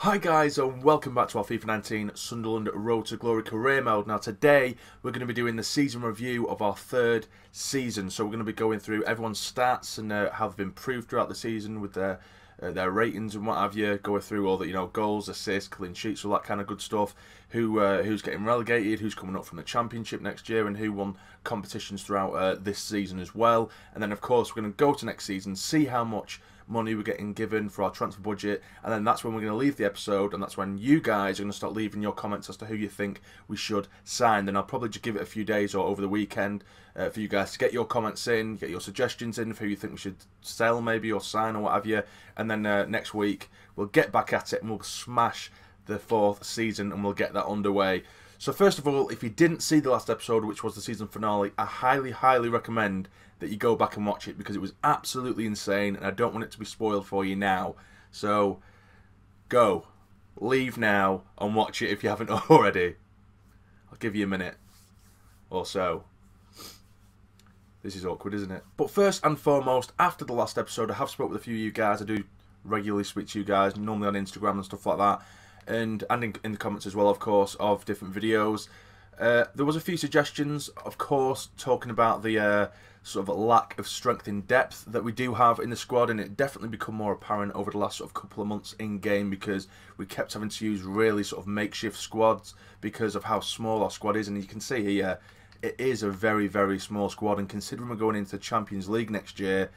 Hi guys and welcome back to our FIFA 19 Sunderland Road to Glory career mode. Now today we're going to be doing the season review of our third season. So we're going to be going through everyone's stats and how they've improved throughout the season with their ratings and what have you. Going through all the goals, assists, clean sheets, all that kind of good stuff. Who's getting relegated, who's coming up from the Championship next year, and who won competitions throughout this season as well. And then of course we're going to go to next season, see how much money we're getting given for our transfer budget, and then that's when we're going to leave the episode, and that's when you guys are going to start leaving your comments as to who you think we should sign. Then I'll probably just give it a few days or over the weekend for you guys to get your comments in, get your suggestions in for who you think we should sell maybe or sign or what have you, and then next week we'll get back at it and we'll smash the fourth season and we'll get that underway. So first of all, if you didn't see the last episode, which was the season finale, I highly recommend that you go back and watch it because it was absolutely insane and I don't want it to be spoiled for you now. So go, leave now and watch it if you haven't already. I'll give you a minute or so. This is awkward, isn't it? But first and foremost, after the last episode, I have spoken with a few of you guys. I do regularly speak to you guys, normally on Instagram and stuff like that. And in the comments as well, of course, of different videos. There was a few suggestions, of course, talking about the sort of lack of strength in depth that we do have in the squad, and it definitely become more apparent over the last sort of couple of months in game because we kept having to use really sort of makeshift squads because of how small our squad is. And you can see here, it is a very small squad, and considering we're going into the Champions League next year,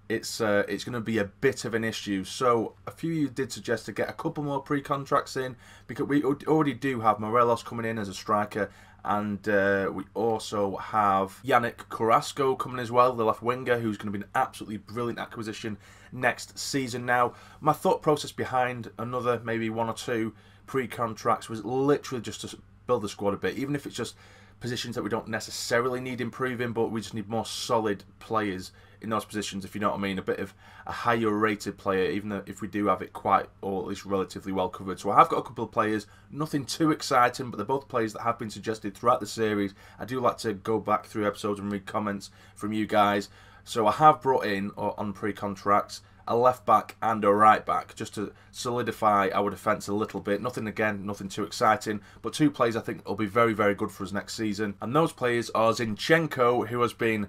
it's going to be a bit of an issue. So a few of you did suggest to get a couple more pre-contracts in because we already do have Morelos coming in as a striker, and we also have Yannick Carrasco coming as well, the left winger, who's going to be an absolutely brilliant acquisition next season. Now, my thought process behind another maybe one or two pre-contracts was literally just to build the squad a bit, even if it's just positions that we don't necessarily need improving, but we just need more solid players in those positions, if you know what I mean. A bit of a higher rated player, even though if we do have it quite, or at least relatively well covered. So I have got a couple of players, nothing too exciting, but they're both players that have been suggested throughout the series. I do like to go back through episodes and read comments from you guys. So I have brought in, on pre-contracts, a left back and a right back just to solidify our defence a little bit. Nothing too exciting, but two players I think will be very good for us next season. And those players are Zinchenko, who has been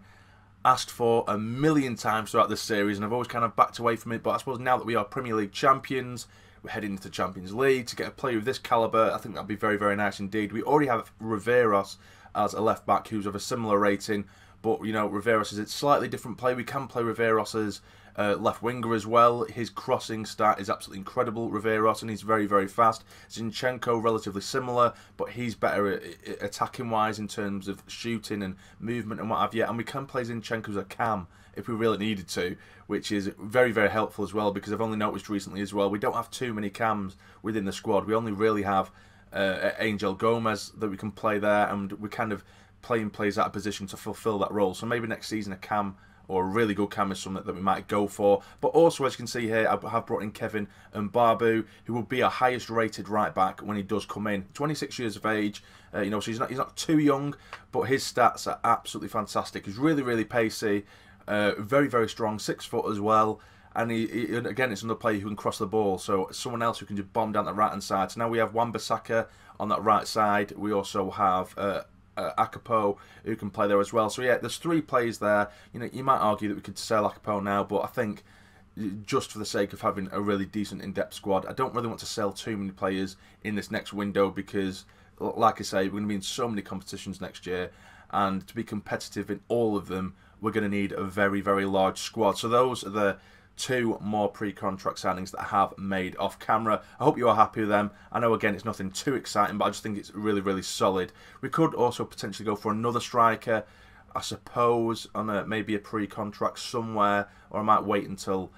asked for a million times throughout this series, and I've always kind of backed away from it. But I suppose now that we are Premier League champions, we're heading into the Champions League, to get a player of this calibre, I think that'd be very nice indeed. We already have Riveros as a left back who's of a similar rating, but Riveros is a slightly different play. We can play Riveros as left winger as well. His crossing stat is absolutely incredible, Riveros, and he's very fast. Zinchenko, relatively similar, but he's better attacking wise in terms of shooting and movement and what have you. And we can play Zinchenko as a cam if we really needed to, which is very very helpful as well, because I've only noticed recently as well we don't have too many cams within the squad. We only really have Angel Gomez that we can play there, and we kind of playing players out of position to fulfill that role. So maybe next season a cam, or a really good cam, is something that we might go for. But also, as you can see here, I have brought in Kevin Mbabu, who will be our highest rated right back when he does come in. 26 years of age, so he's not too young, but his stats are absolutely fantastic. He's really pacey, very strong, 6 foot as well. And he again, it's another player who can cross the ball, so someone else who can just bomb down the right hand side. So now we have Wan-Bissaka on that right side. We also have Akapo, who can play there as well. So yeah, there's 3 players there. You might argue that we could sell Akapo now, but I think just for the sake of having a really decent in-depth squad, I don't really want to sell too many players in this next window because, like I say, we're going to be in so many competitions next year, and to be competitive in all of them, we're going to need a very large squad. So those are the 2 more pre-contract signings that I have made off camera. I hope you are happy with them. I know, again, it's nothing too exciting, but I just think it's really solid. We could also potentially go for another striker, I suppose, on maybe a pre-contract somewhere, or I might wait until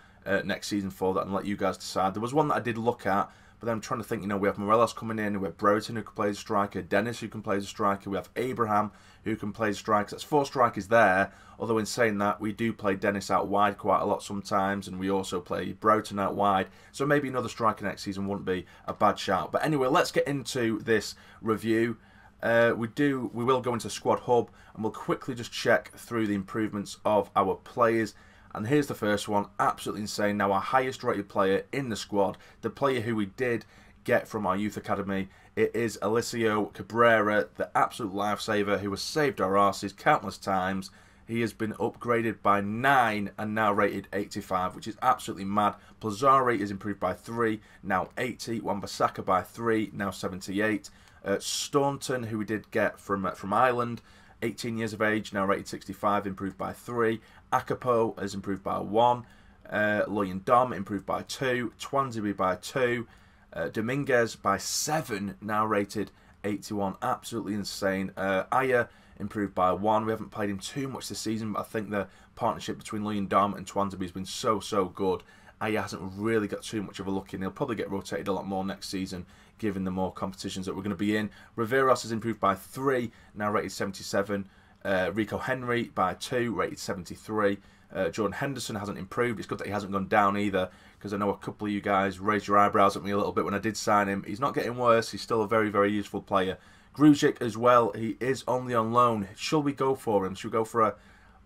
next season for that and let you guys decide. There was one that I did look at, but then I'm trying to think, we have Morelos coming in, we have Broughton who can play as a striker, Dennis who can play as a striker, we have Abraham who can play as strikers. That's 4 strikers there, although in saying that, we do play Dennis out wide quite a lot sometimes, and we also play Broughton out wide, so maybe another striker next season wouldn't be a bad shout. But anyway, let's get into this review. We will go into Squad Hub, and we'll quickly just check through the improvements of our players And here's the first one, absolutely insane. Now, our highest rated player in the squad, the player who we did get from our youth academy, it is Alicio Cabrera, the absolute lifesaver who has saved our asses countless times. He has been upgraded by 9 and now rated 85, which is absolutely mad. Plazari is improved by 3, now 80. Wan-Bissaka by 3, now 78. Staunton, who we did get from Ireland, 18 years of age, now rated 65, improved by 3. Akapo is improved by 1. Loyan Dom improved by 2. Twanzebe by 2. Dominguez by 7, now rated 81. Absolutely insane. Aya improved by 1. We haven't played him too much this season, but I think the partnership between Loyan Dom and Twanzebe has been so good. Aya hasn't really got too much of a look in. He'll probably get rotated a lot more next season, given the more competitions that we're going to be in. Riveros has improved by 3, now rated 77. Rico Henry by 2, rated 73. Jordan Henderson hasn't improved. It's good that he hasn't gone down either, because I know a couple of you guys raised your eyebrows at me a little bit when I did sign him. He's not getting worse. He's still a very useful player. Grujic as well. He is only on loan. Shall we go for him? Should we go for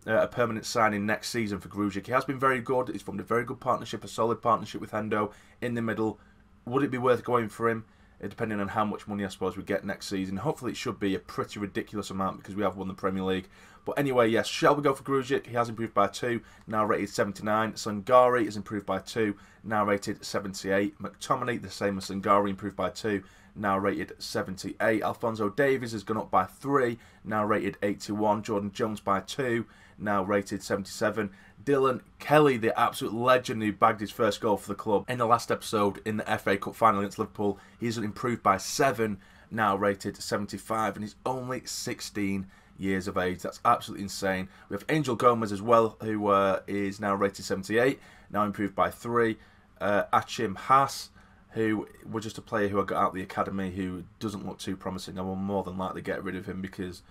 a permanent signing next season for Grujic? He has been very good. He's formed a very good partnership, a solid partnership with Hendo in the middle. Would it be worth going for him? Depending on how much money I suppose we get next season. Hopefully it should be a pretty ridiculous amount because we have won the Premier League. But anyway, yes, shall we go for Grujic? He has improved by 2, now rated 79. Sangari is improved by 2, now rated 78. McTominay, the same as Sangari, improved by 2, now rated 78. Alphonso Davies has gone up by 3, now rated 81. Jordan Jones by 2, now rated 77. Dylan Kelly, the absolute legend who bagged his first goal for the club in the last episode in the FA Cup final against Liverpool, he's improved by 7, now rated 75, and he's only 16 years of age. That's absolutely insane. We have Angel Gomez as well, who is now rated 78, now improved by 3. Achim Haas, who was just a player who I got out of the academy who doesn't look too promising. I will more than likely get rid of him because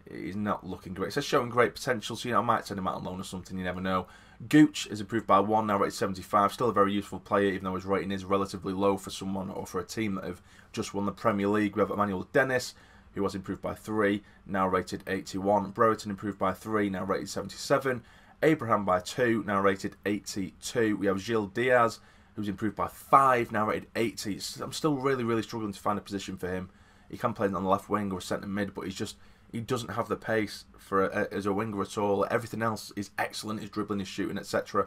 he's not looking great. He's showing great potential, so I might send him out on loan or something, you never know. Gooch is improved by 1, now rated 75. Still a very useful player, even though his rating is relatively low for someone or for a team that have just won the Premier League. We have Emmanuel Dennis, who was improved by 3, now rated 81. Brereton improved by 3, now rated 77. Abraham by 2, now rated 82. We have Gil Diaz, who's improved by 5, now rated 80. I'm still really struggling to find a position for him. He can play on the left wing or centre mid, but he doesn't have the pace for as a winger at all. Everything else is excellent, his dribbling, his shooting, etc.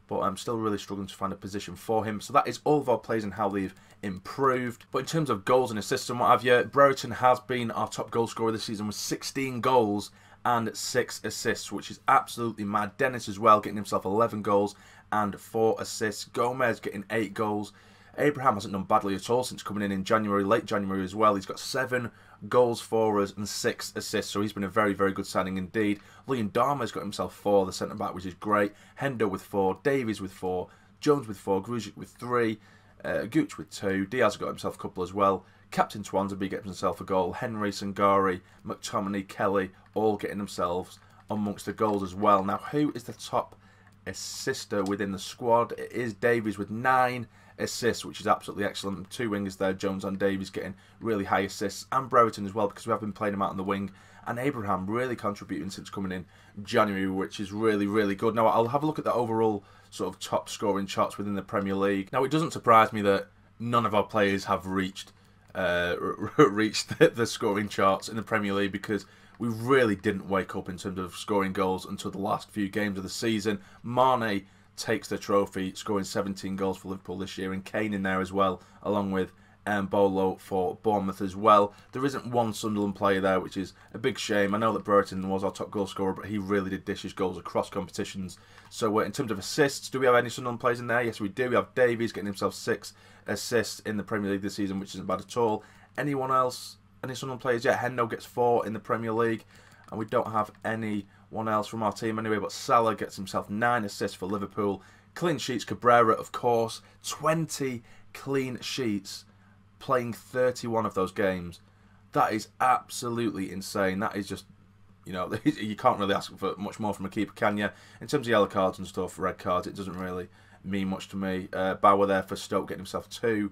But I'm still really struggling to find a position for him. So that is all of our players and how they've improved. But in terms of goals and assists and what have you, Brereton has been our top goal scorer this season with 16 goals and 6 assists, which is absolutely mad. Dennis as well, getting himself 11 goals and 4 assists. Gomez getting 8 goals. Abraham hasn't done badly at all since coming in January, late January as well. He's got 7 goals for us and 6 assists, so he's been a very good signing indeed. Loyan Dharma's got himself 4, the centre-back, which is great. Hendo with 4, Davies with 4, Jones with 4, Grujic with 3, Gooch with 2, Diaz got himself a couple as well. Captain Twanzebe gets himself a goal. Henry, Sangari, McTominay, Kelly, all getting themselves amongst the goals as well. Now, who is the top assister within the squad? It is Davies with 9 assists, which is absolutely excellent. 2 wingers there, Jones and Davies, getting really high assists, and Brereton as well, because we have been playing him out on the wing, and Abraham really contributing since coming in January, which is really good. Now, I'll have a look at the overall sort of top scoring charts within the Premier League. Now, it doesn't surprise me that none of our players have reached the scoring charts in the Premier League, because we really didn't wake up in terms of scoring goals until the last few games of the season. Mane takes the trophy, scoring 17 goals for Liverpool this year, and Kane in there as well, along with Bolo for Bournemouth as well. There isn't one Sunderland player there, which is a big shame. I know that Brereton was our top goal scorer, but he really did dish his goals across competitions. So in terms of assists, do we have any Sunderland players in there? Yes, we do. We have Davies getting himself 6 assists in the Premier League this season, which isn't bad at all. Anyone else? Any Sunderland players? Yeah, Hendo gets 4 in the Premier League, and we don't have anyone else from our team anyway, but Salah gets himself 9 assists for Liverpool. Clean sheets, Cabrera, of course. 20 clean sheets, playing 31 of those games. That is absolutely insane. That is just, you know, you can't really ask for much more from a keeper, can you? In terms of yellow cards and stuff, red cards, it doesn't really mean much to me. Bauer there for Stoke getting himself 2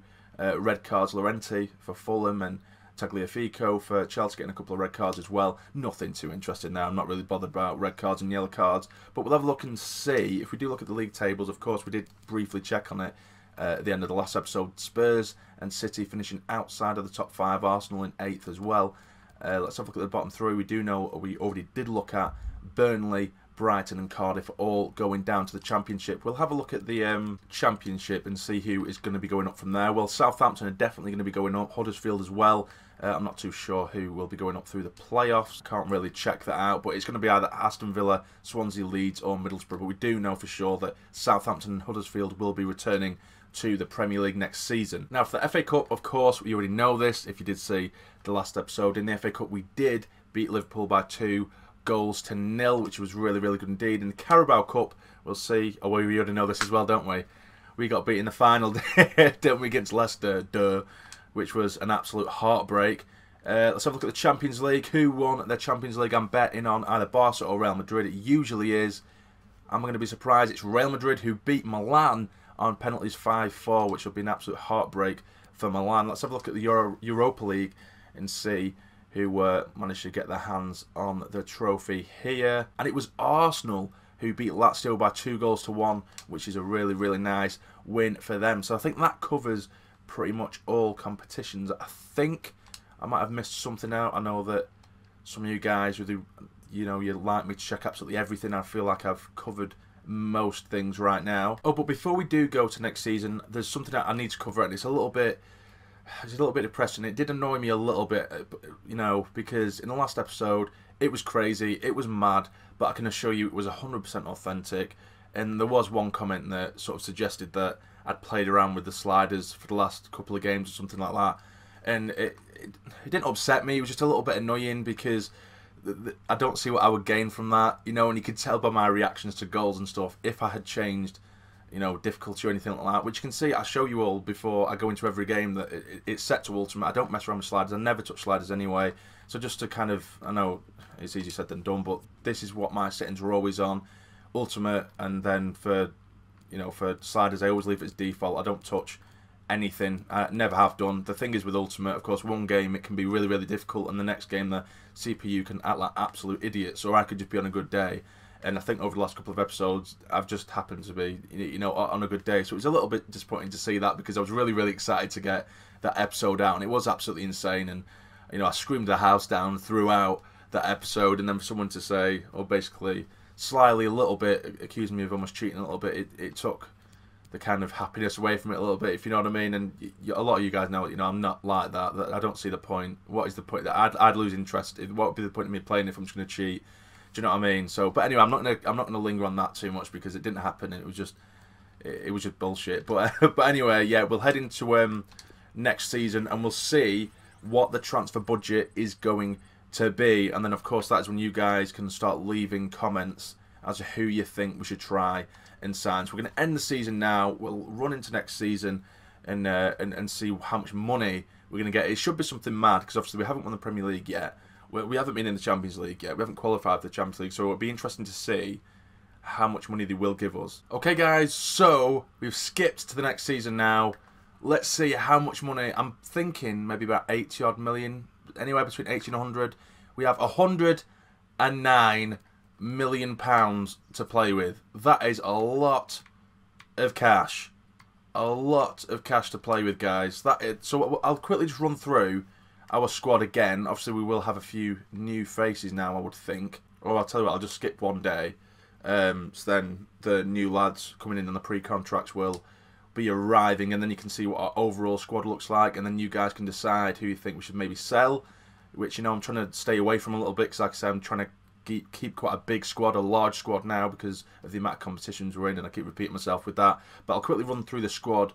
red cards. Laurenti for Fulham, and Tagliafico for Chelsea getting a couple of red cards as well. Nothing too interesting now. I'm not really bothered about red cards and yellow cards. But we'll have a look and see. If we do look at the league tables, of course, we did briefly check on it at the end of the last episode. Spurs and City finishing outside of the top 5. Arsenal in 8th as well. Let's have a look at the bottom 3. We do know we already did look at Burnley, Brighton and Cardiff all going down to the Championship. We'll have a look at the Championship and see who is going to be going up from there. Well, Southampton are definitely going to be going up. Huddersfield as well. I'm not too sure who will be going up through the playoffs. Can't really check that out, but it's going to be either Aston Villa, Swansea, Leeds or Middlesbrough. But we do know for sure that Southampton and Huddersfield will be returning to the Premier League next season. Now, for the FA Cup, of course, you already know this if you did see the last episode. In the FA Cup, we did beat Liverpool by 2-0, which was really, really good indeed. In the Carabao Cup, we'll see. Oh, we already know this as well, don't we? We got beat in the final, didn't we, against Leicester, which was an absolute heartbreak. Let's have a look at the Champions League. Who won the Champions League? I'm betting on either Barca or Real Madrid. It usually is. I'm going to be surprised. It's Real Madrid who beat Milan on penalties 5-4, which will be an absolute heartbreak for Milan. Let's have a look at the Europa League and see who managed to get their hands on the trophy here. And it was Arsenal who beat Lazio by 2-1, which is a really, really nice win for them. So I think that covers pretty much all competitions. I think I might have missed something out. I know that some of you guys, you like me to check absolutely everything. I feel like I've covered most things right now. Oh, but before we do go to next season, there's something that I need to cover, and it's a little bit depressing. It did annoy me a little bit, because in the last episode, it was crazy, it was mad, but I can assure you it was 100% authentic. And there was one comment that sort of suggested that I'd played around with the sliders for the last couple of games or something like that. And it didn't upset me, it was just a little bit annoying because I don't see what I would gain from that, and you could tell by my reactions to goals and stuff if I had changed, difficulty or anything like that, which you can see. I show you all before I go into every game that it's set to ultimate. I don't mess around with sliders, I never touch sliders anyway, so just to kind of, I know it's easier said than done, but this is what my settings were always on, ultimate, and then for sliders I always leave it as default. I don't touch anything, I never have done. The thing is with ultimate, of course, one game it can be really, really difficult, and the next game the CPU can act like absolute idiots, or I could just be on a good day. And I think over the last couple of episodes I've just happened to be on a good day, so it was a little bit disappointing to see that, because I was really, really excited to get that episode out, and it was absolutely insane. And I screamed the house down throughout that episode, and then for someone to say, or basically slyly a little bit accuse me of almost cheating a little bit, it took the kind of happiness away from it a little bit, if you know what I mean. And a lot of you guys know, I'm not like that. I don't see the point. What is the point? That I'd lose interest. What would be the point of me playing if I'm just going to cheat? Do you know what I mean? So, but anyway, I'm not gonna linger on that too much, because it didn't happen. It was just bullshit. But but anyway, yeah, we'll head into next season, and we'll see what the transfer budget is going to be. And then of course that's when you guys can start leaving comments as to who you think we should try and sign. So we're going to end the season now. We'll run into next season and see how much money we're going to get. It should be something mad, because obviously we haven't won the Premier League yet. We haven't been in the Champions League yet. We haven't qualified for the Champions League, so it'll be interesting to see how much money they will give us. Okay guys, so we've skipped to the next season now. Let's see how much money. I'm thinking maybe about 80 odd million, anywhere between 80 and 100. We have 109 million pounds to play with. That is a lot of cash. A lot of cash to play with, guys. So I'll quickly just run through our squad again. Obviously we will have a few new faces now, I would think. Or I'll tell you what, I'll just skip one day. So then the new lads coming in on the pre-contracts will be arriving, and then you can see what our overall squad looks like, and then you guys can decide who you think we should maybe sell, which I'm trying to stay away from a little bit, because like I said, I'm trying to keep quite a big squad, a large squad now, because of the amount of competitions we're in, and I keep repeating myself with that. But I'll quickly run through the squad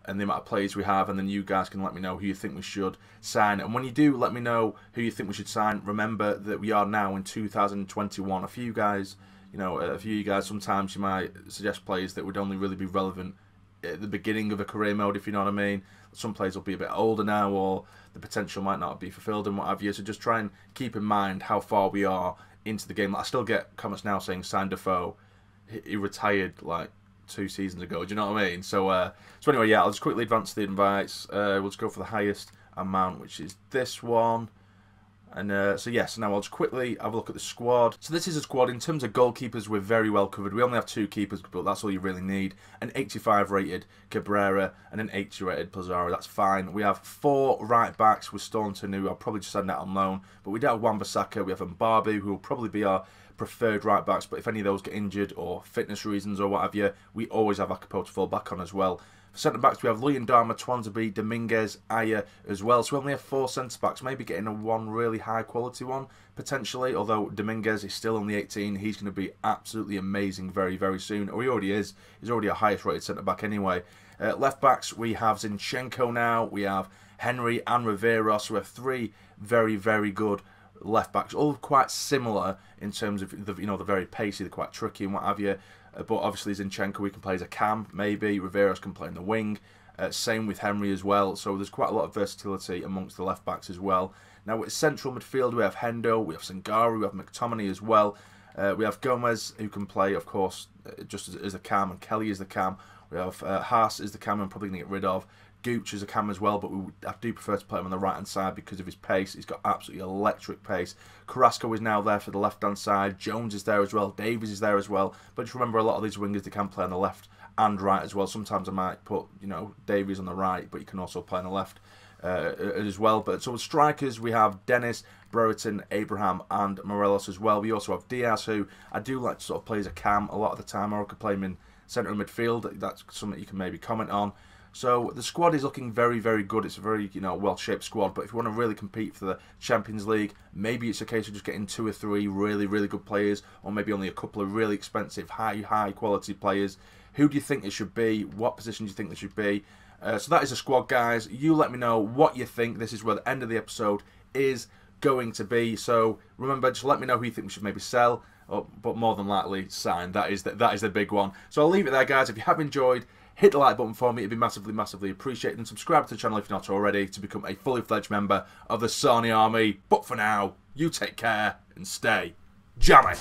and the amount of players we have, and then you guys can let me know who you think we should sign. And when you do let me know who you think we should sign, remember that we are now in 2021. A few of you guys, sometimes you might suggest players that would only really be relevant at the beginning of a career mode, if you know what I mean. Some players will be a bit older now, or the potential might not be fulfilled and what have you. So just try and keep in mind how far we are into the game. I still get comments now saying sign Defoe. He retired like 2 seasons ago. Do you know what I mean? So anyway, yeah, I'll just quickly advance the invites. We'll just go for the highest amount, which is this one. And so yes, now I'll just quickly have a look at the squad. So this is a squad. In terms of goalkeepers, we're very well covered. We only have 2 keepers, but that's all you really need. An 85 rated Cabrera and an 80 rated Pizarro. That's fine. We have 4 right backs with Staunton, who I'll probably just send out on loan. But we do have Wan-Bissaka. We have Mbabu, who will probably be our preferred right backs. But if any of those get injured or fitness reasons or what have you, we always have Akapo to fall back on as well. Centre backs, we have Luyendama, Twansby, Dominguez, Aya as well. So we only have 4 centre backs, maybe getting a one really high quality one potentially. Although Dominguez is still only 18, he's going to be absolutely amazing very, very soon. Or he already is. He's already a highest rated centre back anyway. Left backs, we have Zinchenko now. We have Henry and Rivera. So we have 3 very, very good left backs, all quite similar in terms of the, they're very pacey, they're quite tricky and what have you. But obviously Zinchenko, we can play as a cam, maybe. Rivera's can play in the wing. Same with Henry as well. So there's quite a lot of versatility amongst the left backs as well. Now with central midfield, we have Hendo, we have Sangari, we have McTominay as well. We have Gomez, who can play, of course, just as a cam, and Kelly is the cam. We have Haas is the cam I'm probably going to get rid of. Gooch is a cam as well, but I do prefer to play him on the right-hand side because of his pace. He's got absolutely electric pace. Carrasco is now there for the left-hand side. Jones is there as well. Davies is there as well. But just remember, a lot of these wingers, they can play on the left and right as well. Sometimes I might put, Davies on the right, but you can also play on the left as well. But so with strikers, we have Dennis, Brereton, Abraham, and Morelos as well. We also have Diaz, who I do like to sort of play as a cam a lot of the time, or I could play him in centre of midfield. That's something you can maybe comment on. So the squad is looking very, very good. It's a very, well-shaped squad. But if you want to really compete for the Champions League, maybe it's a case of just getting 2 or 3 really, really good players, or maybe only a couple of really expensive, high quality players. Who do you think it should be? What position do you think they should be? So that is the squad, guys. You let me know what you think. This is where the end of the episode is going to be. So remember, just let me know who you think we should maybe sell, but more than likely sign. That is the big one. So I'll leave it there, guys. If you have enjoyed, hit the like button for me. It'd be massively, massively appreciated. And subscribe to the channel if you're not already to become a fully fledged member of the Sarny Army. But for now, you take care and stay jammy.